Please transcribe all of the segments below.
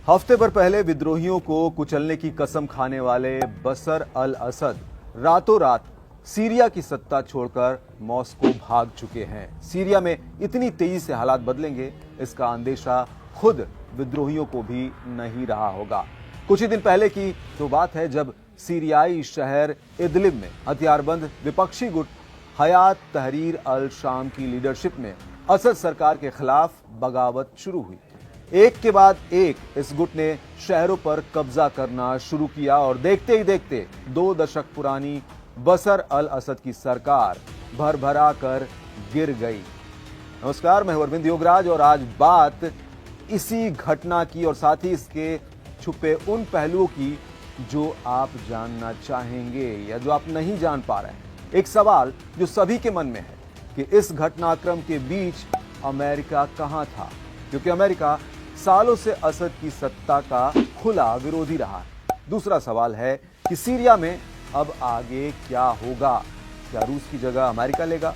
हफ्ते भर पहले विद्रोहियों को कुचलने की कसम खाने वाले बशर अल असद रातों रात सीरिया की सत्ता छोड़कर मॉस्को भाग चुके हैं। सीरिया में इतनी तेजी से हालात बदलेंगे, इसका अंदेशा खुद विद्रोहियों को भी नहीं रहा होगा। कुछ ही दिन पहले की तो बात है जब सीरियाई शहर इदलिब में हथियारबंद विपक्षी गुट हयात तहरीर अल शाम की लीडरशिप में असद सरकार के खिलाफ बगावत शुरू हुई। एक के बाद एक इस गुट ने शहरों पर कब्जा करना शुरू किया और देखते ही देखते 2 दशक पुरानी बशर अल असद की सरकार भरभरा कर गिर गई। नमस्कार, मैं हूं अरविंद योगराज और आज बात इसी घटना की और साथ ही इसके छुपे उन पहलुओं की जो आप जानना चाहेंगे या जो आप नहीं जान पा रहे हैं। एक सवाल जो सभी के मन में है कि इस घटनाक्रम के बीच अमेरिका कहां था, क्योंकि अमेरिका सालों से असद की सत्ता का खुला विरोधी रहा है। दूसरा सवाल है कि सीरिया में अब आगे क्या होगा? क्या रूस की जगह अमेरिका लेगा?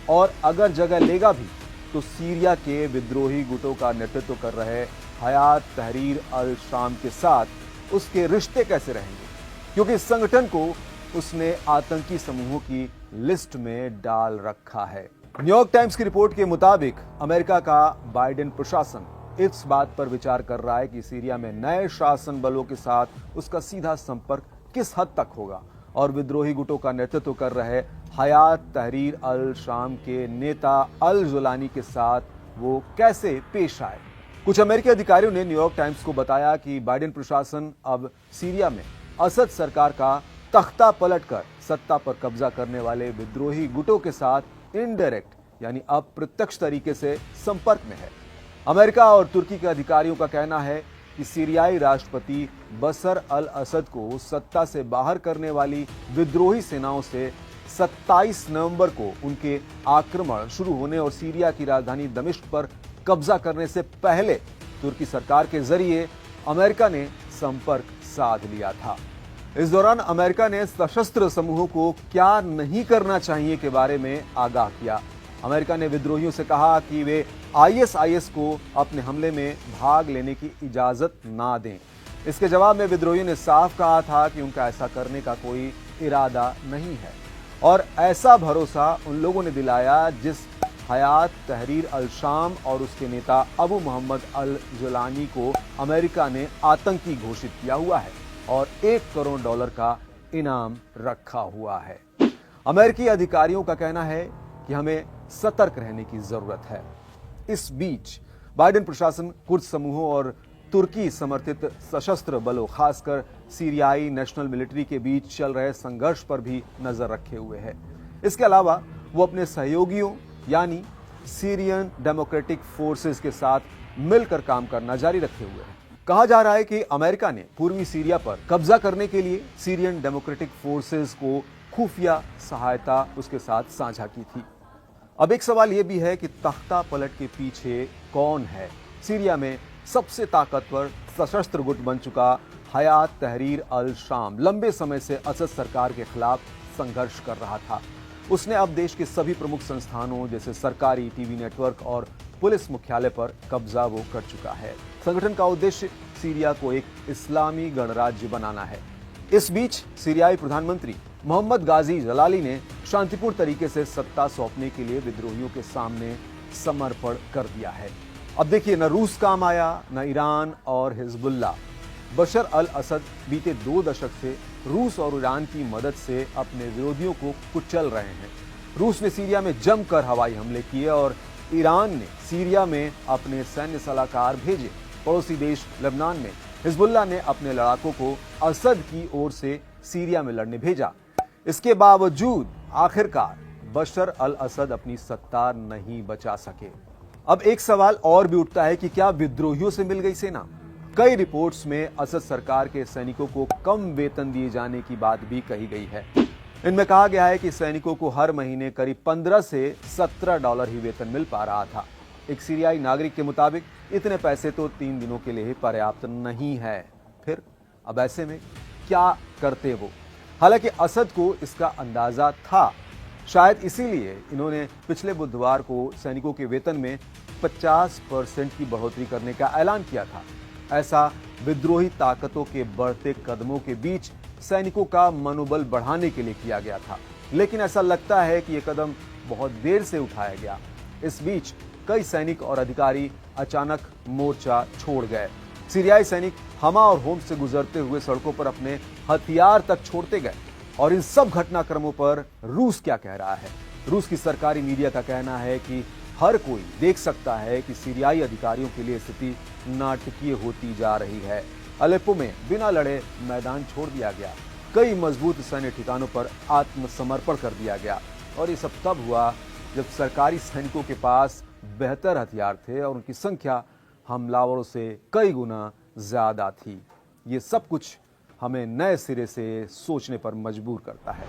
और अगर जगह लेगा भी तो सीरिया के विद्रोही गुटों का नेतृत्व कर रहे हयात तहरीर अल शाम के साथ उसके रिश्ते कैसे रहेंगे, क्योंकि इस संगठन को उसने आतंकी समूहों की लिस्ट में डाल रखा है। न्यूयॉर्क टाइम्स की रिपोर्ट के मुताबिक अमेरिका का बाइडेन प्रशासन इस बात पर विचार कर रहा है कि सीरिया में नए शासन बलों के साथ उसका सीधा संपर्क किस हद तक होगा और विद्रोही गुटों का नेतृत्व कर रहे हयात तहरीर अल शाम के नेता अल जुलानी के साथ वो कैसे पेश आए। कुछ अमेरिकी अधिकारियों ने न्यूयॉर्क टाइम्स को बताया कि बाइडेन प्रशासन अब सीरिया में असद सरकार का तख्ता पलटकर सत्ता पर कब्जा करने वाले विद्रोही गुटों के साथ इनडायरेक्ट यानी अप्रत्यक्ष तरीके से संपर्क में है। अमेरिका और तुर्की के अधिकारियों का कहना है कि सीरियाई राष्ट्रपति बशर अल असद को सत्ता से बाहर करने वाली विद्रोही सेनाओं से 27 नवंबर को उनके आक्रमण शुरू होने और सीरिया की राजधानी दमिश्क पर कब्जा करने से पहले तुर्की सरकार के जरिए अमेरिका ने संपर्क साध लिया था। इस दौरान अमेरिका ने सशस्त्र समूहों को क्या नहीं करना चाहिए के बारे में आगाह किया। अमेरिका ने विद्रोहियों से कहा कि वे आईएसआईएस को अपने हमले में भाग लेने की इजाजत ना दें। इसके जवाब में विद्रोहियों ने साफ कहा था कि उनका ऐसा करने का कोई इरादा नहीं है और ऐसा भरोसा उन लोगों ने दिलाया जिस हयात तहरीर अल शाम और उसके नेता अबू मोहम्मद अल जुलानी को अमेरिका ने आतंकी घोषित किया हुआ है और $1 करोड़ का इनाम रखा हुआ है। अमेरिकी अधिकारियों का कहना है कि हमें सतर्क रहने की जरूरत है। इस बीच बाइडेन प्रशासन कुर्द समूहों और तुर्की समर्थित सशस्त्र बलों, खासकर सीरियाई नेशनल मिलिट्री के बीच चल रहे संघर्ष पर भी नजर रखे हुए है। इसके अलावा वो अपने सहयोगियों यानी सीरियन डेमोक्रेटिक फोर्सेस के साथ मिलकर काम करना जारी रखे हुए है। कहा जा रहा है कि अमेरिका ने पूर्वी सीरिया पर कब्जा करने के लिए सीरियन डेमोक्रेटिक फोर्सेस को खुफिया सहायता उसके साथ साझा की थी। अब एक सवाल यह भी है कि तख्ता पलट के पीछे कौन है? सीरिया में सबसे ताकतवर सशस्त्र गुट बन चुका हयात तहरीर अल शाम लंबे समय से असद सरकार के खिलाफ संघर्ष कर रहा था। उसने अब देश के सभी प्रमुख संस्थानों जैसे सरकारी टीवी नेटवर्क और पुलिस मुख्यालय पर कब्जा वो कर चुका है। संगठन का उद्देश्य सीरिया को एक इस्लामी गणराज्य बनाना है। इस बीच सीरियाई प्रधानमंत्री मोहम्मद गाजी जलाली ने शांतिपूर्ण तरीके से सत्ता सौंपने के लिए विद्रोहियों के सामने समर्पण कर दिया है। अब देखिए, न रूस काम आया, न ईरान और हिजबुल्लाह। बशर अल असद बीते 2 दशक से रूस और ईरान की मदद से अपने विरोधियों को कुचल रहे हैं। रूस ने सीरिया में जमकर हवाई हमले किए और ईरान ने सीरिया में अपने सैन्य सलाहकार भेजे। पड़ोसी देश लेबनान में हिजबुल्लाह ने अपने लड़ाकों को असद की ओर से सीरिया में लड़ने भेजा। इसके बावजूद आखिरकार बशर अल असद अपनी सत्ता नहीं बचा सके। अब एक सवाल और भी उठता है कि क्या विद्रोहियों से मिल गई सेना? कई रिपोर्ट्स में असद सरकार के सैनिकों को कम वेतन दिए जाने की बात भी कही गई है। इनमें कहा गया है कि सैनिकों को हर महीने करीब $15 से $17 ही वेतन मिल पा रहा था। एक सीरियाई नागरिक के मुताबिक इतने पैसे तो 3 दिनों के लिए पर्याप्त नहीं है। फिर अब ऐसे में क्या करते वो? हालांकि असद को इसका अंदाजा था। शायद इसीलिए इन्होंने पिछले बुधवार को सैनिकों के वेतन में 50% की बढ़ोतरी करने का ऐलान किया था। ऐसा विद्रोही ताकतों के बढ़ते कदमों के बीच सैनिकों का मनोबल बढ़ाने के लिए किया गया था। लेकिन ऐसा लगता है कि यह कदम बहुत देर से उठाया गया। इस बीच कई सैनिक और अधिकारी अचानक मोर्चा छोड़ गए। सीरियाई सैनिक हमा और होम से गुजरते हुए सड़कों पर अपने हथियार तक छोड़ते गए। और इन सब घटनाक्रमों पर रूस क्या कह रहा है? रूस की सरकारी मीडिया का कहना है कि हर कोई देख सकता है कि सीरियाई अधिकारियों के लिए स्थिति नाटकीय होती जा रही है। अलेप्पो में बिना लड़े मैदान छोड़ दिया गया। कई मजबूत सैन्य ठिकानों पर आत्मसमर्पण कर दिया गया। और ये सब तब हुआ जब सरकारी सैनिकों के पास बेहतर हथियार थे और उनकी संख्या हमलावरों से कई गुना ज्यादा थी। ये सब कुछ हमें नए सिरे से सोचने पर मजबूर करता है।